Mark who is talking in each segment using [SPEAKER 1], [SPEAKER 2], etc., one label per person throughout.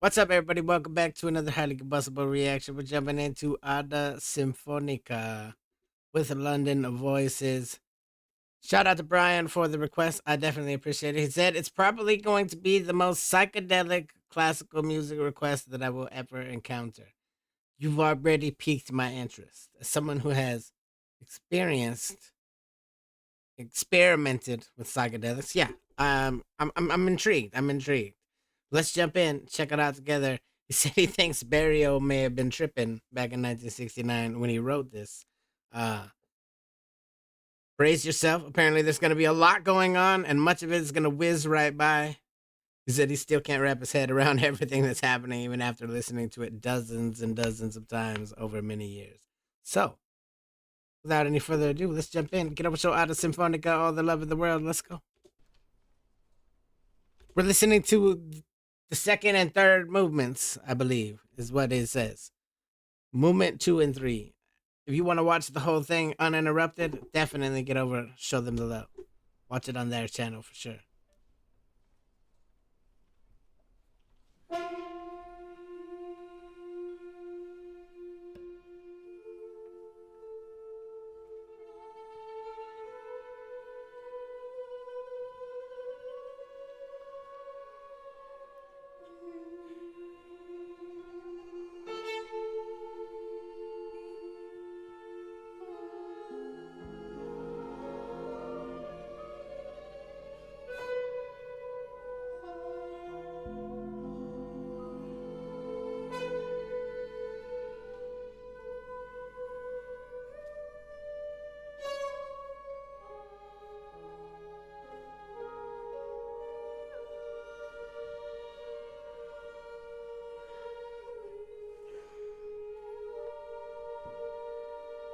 [SPEAKER 1] What's up, everybody? Welcome back to another highly combustible reaction. We're jumping into ADDA Sinfonica with London Voices. Shout out to Brian for the request. I definitely appreciate it. He said it's probably going to be the most psychedelic classical music request that I will ever encounter. You've already piqued my interest. As someone who has experienced, experimented with psychedelics, yeah, I'm intrigued. I'm intrigued. Let's jump in, check it out together. He said he thinks Berio may have been tripping back in 1969 when he wrote this. Uh, Brace yourself. Apparently, there's going to be a lot going on, and much of it is going to whiz right by. He said he still can't wrap his head around everything that's happening, even after listening to it dozens and dozens of times over many years. So, without any further ado, let's jump in. Get over show out of Symphonica, all the love of the world. Let's go. We're listening to the second and third movements, I believe, is what it says. Movement 2 and 3. If you want to watch the whole thing uninterrupted, definitely get over, show them the love. Watch it on their channel for sure.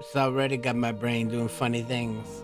[SPEAKER 1] It's already got my brain doing funny things.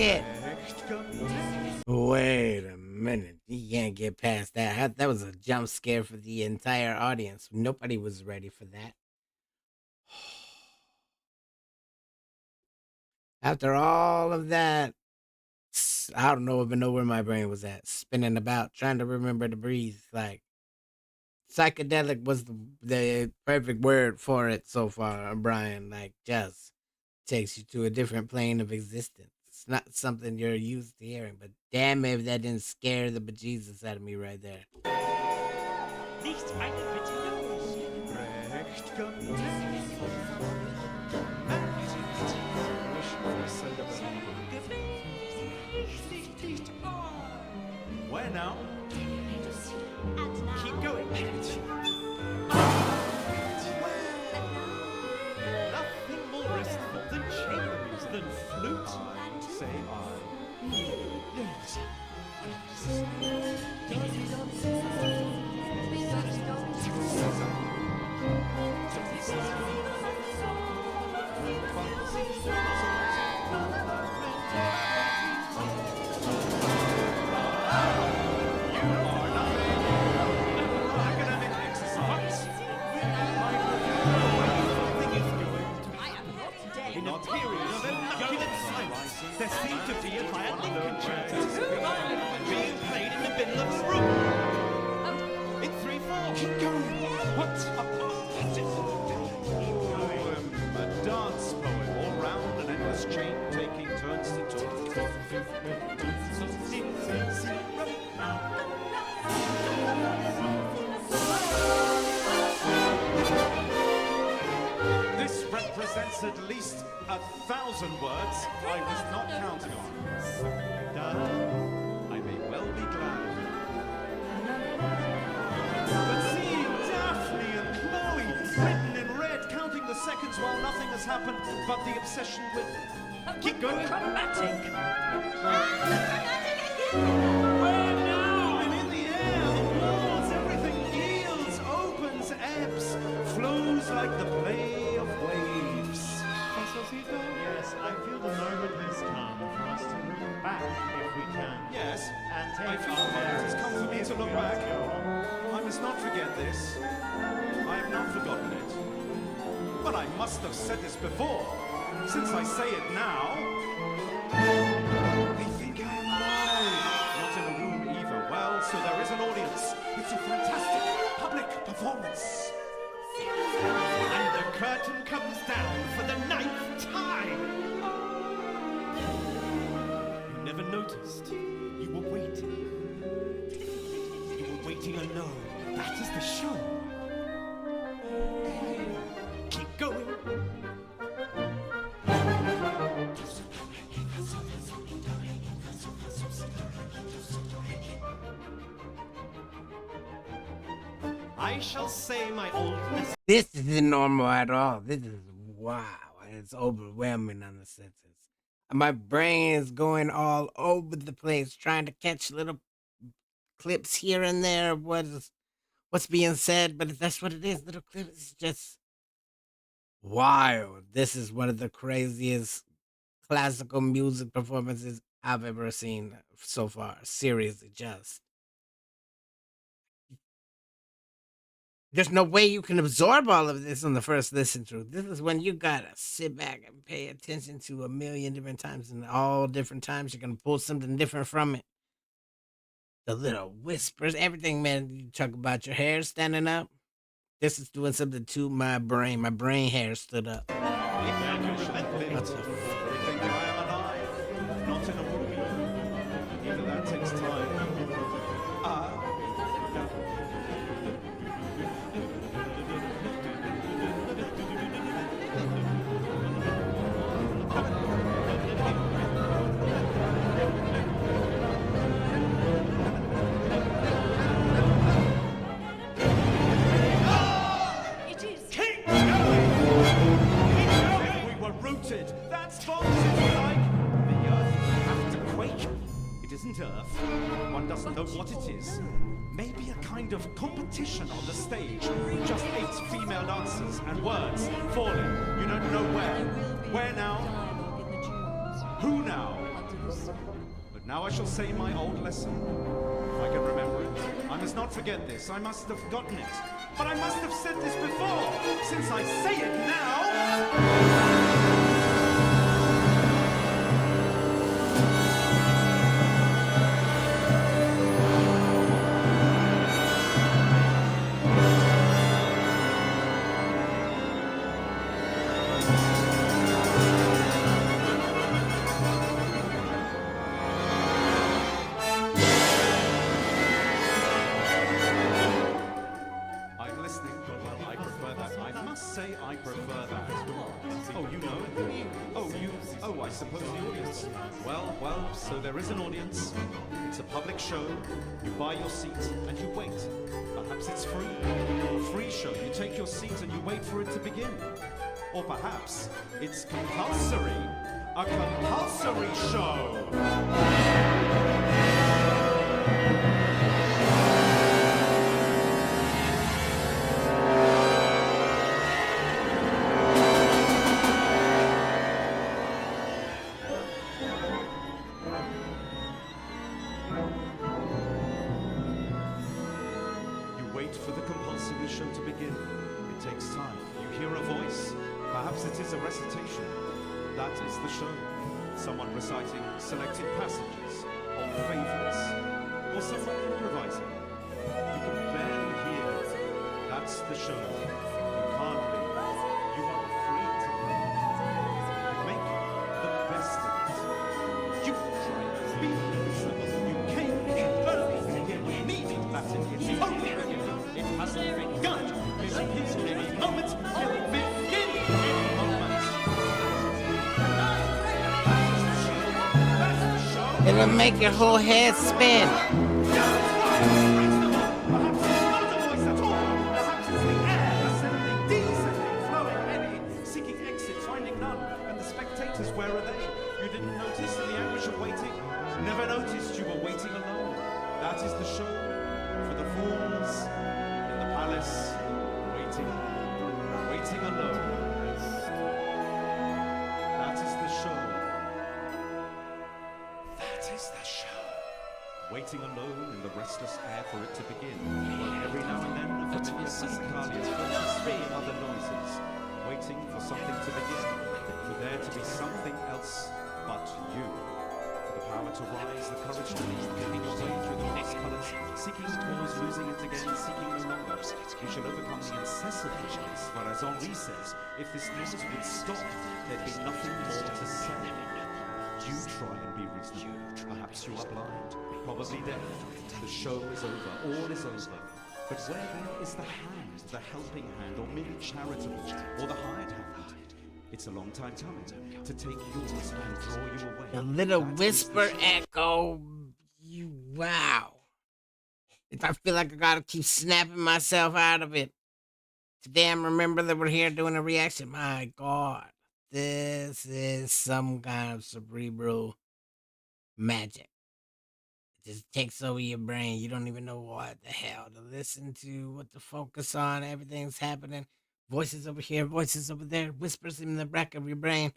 [SPEAKER 1] shit. Wait a minute. You can't get past that. That was a jump scare for the entire audience. Nobody was ready for that. After all of that, I don't even know where my brain was at, spinning about, trying to remember to breathe. Like, psychedelic was the perfect word for it so far, Brian. Like, just takes you to a different plane of existence. It's not something you're used to hearing, but damn if that didn't scare the bejesus out of me right there.
[SPEAKER 2] Nicht eine Bitte los. Recht gut. Where now? Keep going. Nothing more restful than chambers, than flute, say I. Yes. There seemed to be a violin concerto being played in the middle of the room. In 3/4. Keep going. What? A dance poem all round an endless chain, taking turns to talk. This represents at least 1,000 words I was not counting on. I may well be glad. But seeing Daphne and Chloe written in red, counting the seconds while nothing has happened but the obsession with... Keep going. Chromatic. Where now? And in the air, the walls, everything yields, opens, ebbs, flows like the play of waves.
[SPEAKER 3] Yes, I feel the moment has come for us to look back, if we can.
[SPEAKER 2] Yes,
[SPEAKER 3] and take
[SPEAKER 2] I feel
[SPEAKER 3] our
[SPEAKER 2] the moment has come for me to look back. I must not forget this. I have not forgotten it. But I must have said this before. Since I say it now, they think I am live. Not in a room either. Well, so there is an audience. It's a fantastic public performance. And the curtain comes down for the 9th time. You never noticed. You were waiting. You were waiting alone. That is the show. Keep going. I shall say my old miss.
[SPEAKER 1] This isn't normal at all. This is wow. It's overwhelming on the senses. My brain is going all over the place, trying to catch little clips here and there of what's being said, but that's what it is. Little clips. It's just wild. This is one of the craziest classical music performances I've ever seen so far. Seriously, just. There's no way you can absorb all of this on the first listen through. This is when you gotta sit back and pay attention to a million different times, and all different times you're gonna pull something different from it. The little whispers, everything, man. You talk about your hair standing up. This is doing something to my brain. My brain hair stood up. What's up?
[SPEAKER 2] They think I am alive, not in a movie. Even that takes time. That's false, if you like. The earth will have to quake. It isn't earth. One doesn't know what it is. Maybe a kind of competition on the stage. Just 8 female dancers and words falling. You don't know where. Where now? Who now? But now I shall say my old lesson, if I can remember it. I must not forget this. I must have forgotten it. But I must have said this before, since I say it now. So there is an audience, it's a public show, you buy your seat and you wait. Perhaps it's free, a free show, you take your seat and you wait for it to begin. Or perhaps it's compulsory, a compulsory show. Someone reciting selected passages or favorites, or someone improvising. You can barely hear. That's the show. You can't leave. You are afraid to leave. Make the best of it. You try to be reasonable. You came here early to hear what needed Latin. It's only beginning. It hasn't begun. It appears any moment. It'll begin any moment.
[SPEAKER 1] It'll make your whole head spin.
[SPEAKER 2] Seeking exit, finding none, and the spectators, where are they? You didn't notice in the anguish of waiting? Never noticed you were waiting alone. That is the show for the fools in the palace, waiting alone. That is the show. Waiting alone in the restless air for it to begin. Every now and then, a familiar Passacalia filters through other noises, waiting for something to begin, for there to be something else but you. For the power to rise, the courage to lead, giving your way through the past colours, seeking a cause, losing it again, seeking no longer. We shall overcome the incessant vigilance, whereas Henri says, if this noise would stop, there'd be nothing more to say. You try and be reasonable. Perhaps you are blind, probably deaf. The show is over, all is over. But where then is the hand, the helping hand, or merely charitable, or the hired hand? It's a long time coming to take yours and draw you away.
[SPEAKER 1] A little whisper echo. Wow. I feel like I gotta keep snapping myself out of it. Damn, remember that we're here doing a reaction. My God. This is some kind of cerebral magic. It just takes over your brain. You don't even know what the hell to listen to, what to focus on. Everything's happening. Voices over here, voices over there, whispers in the back of your brain.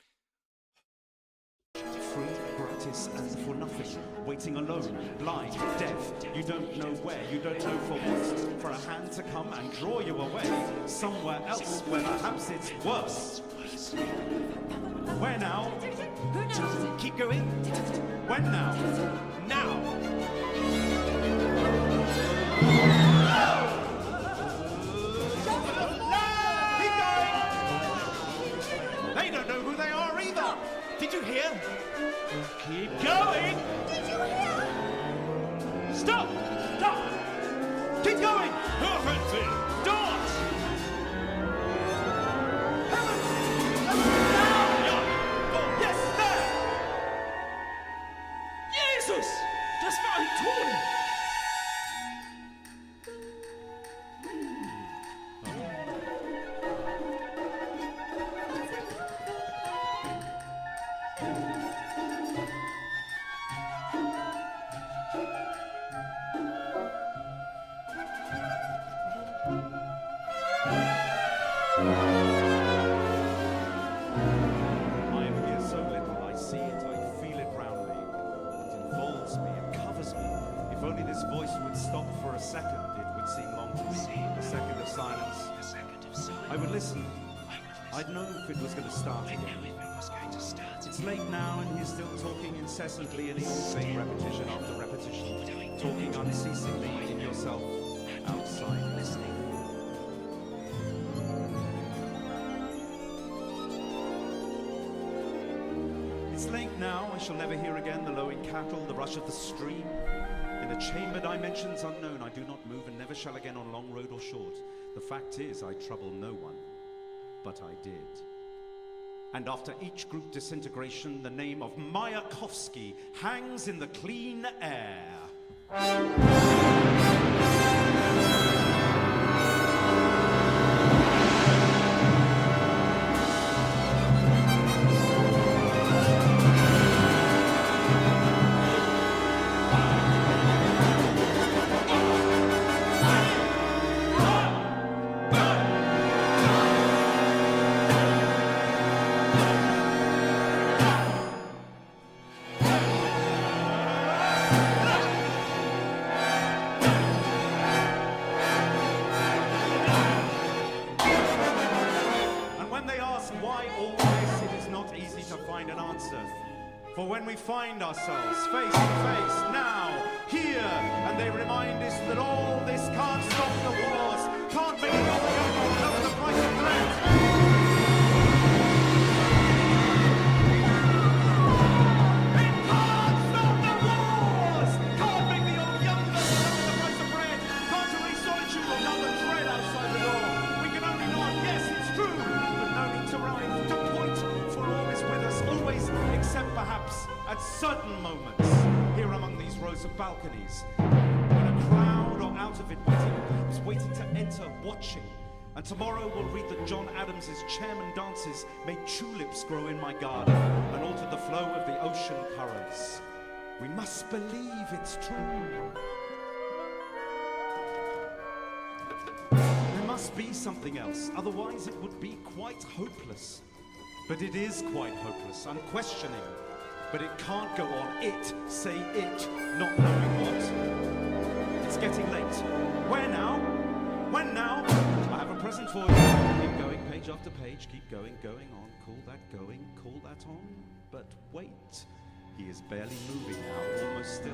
[SPEAKER 2] Free, gratis, and for nothing. Waiting alone, blind, deaf. You don't know where, you don't know for what. For a hand to come and draw you away. Somewhere else where perhaps it's worse. Where now? Keep going. When now? Now! Keep going! They don't know who they are either! Did you hear? Keep going!
[SPEAKER 4] Did you hear?
[SPEAKER 2] Stop! Stop! Keep going! Offensive! Don't! Yes, there! Jesus! Das war ein Ton! I am here so little, I see it, I feel it roundly. stop for a second, it would seem long to me. A second of silence. I would listen. I'd know if it was going to start again. It's late now and he's still talking incessantly in fake repetition after repetition, talking unceasingly in yourself, outside. It's late now, I shall never hear again the lowing cattle, the rush of the stream. In the chamber dimensions unknown, I do not move and never shall again on long road or short. The fact is, I trouble no one, but I did. And after each group disintegration, the name of Mayakovsky hangs in the clean air. For when we find ourselves face to face, now, here, and they remind us that all this can't stop the wars, can't make it all lower the price of bread. It can't stop the wars! Can't make the old younger lower the price of bread. Can't erase solitude or another tread outside the door. We can only nod, yes, it's true, but no need to rhyme, to point, for all is with us, always, except perhaps at certain moments, here among these rows of balconies, when a crowd or out of it waiting to enter, watching. And tomorrow we'll read that John Adams's chairman dances made tulips grow in my garden and altered the flow of the ocean currents. We must believe it's true. There must be something else, otherwise it would be quite hopeless. But it is quite hopeless, unquestioning. But it can't go on. It, say it, not knowing what. It's getting late. Where now? When now? I have a present for you. Keep going, page after page. Keep going, going on. Call that going, call that on. But wait. He is barely moving now, almost still.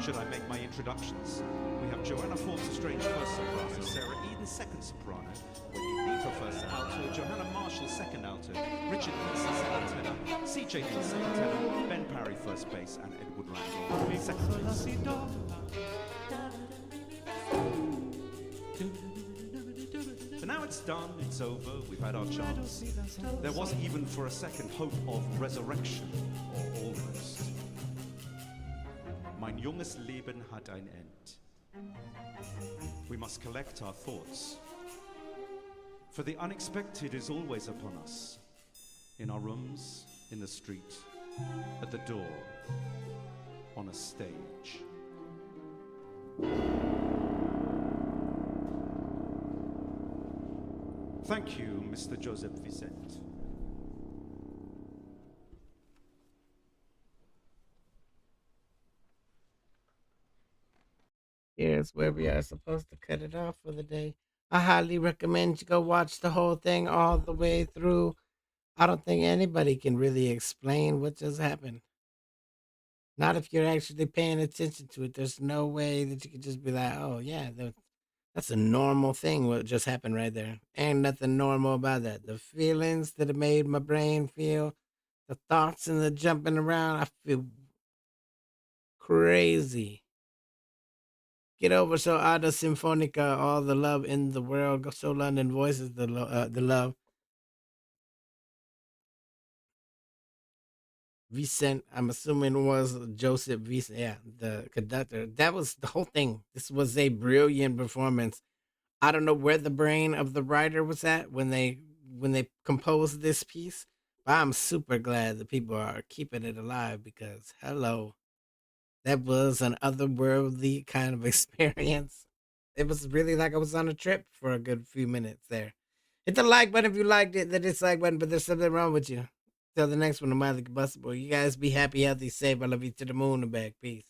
[SPEAKER 2] Should I make my introductions? We have Joanna Ford's Strange first soprano, Sarah Eden second soprano, Whitney Beaver first alto, Johanna Marshall second alto, Richard Wilson second tenor, C.J. Lee second tenor, Ben Parry first bass, and Edward Randall second bass. But now it's done, it's over, we've had our chance. There wasn't even for a second hope of resurrection, or almost. Mein junges Leben hat ein End. We must collect our thoughts. For the unexpected is always upon us. In our rooms, in the street, at the door, on a stage. Thank you, Mr. Joseph VICENT.
[SPEAKER 1] Here's where we are supposed to cut it off for the day. I highly recommend you go watch the whole thing all the way through. I don't think anybody can really explain what just happened. Not if you're actually paying attention to it. There's no way that you could just be like, oh, yeah, that's a normal thing what just happened right there. Ain't nothing normal about that. The feelings that it made my brain feel, the thoughts and the jumping around, I feel crazy. Get over so ADDA Sinfonica, all the love in the world. Go so London voices the love. VICENT, I'm assuming was Joseph VICENT, yeah, the conductor. That was the whole thing. This was a brilliant performance. I don't know where the brain of the writer was at when they composed this piece, but I'm super glad that people are keeping it alive because hello, that was an otherworldly kind of experience. It was really like I was on a trip for a good few minutes there. Hit the like button if you liked it, the dislike button, but there's something wrong with you. Till the next one, I'm the Combustible. You guys be happy, healthy, safe. I love you to the moon and back. Peace.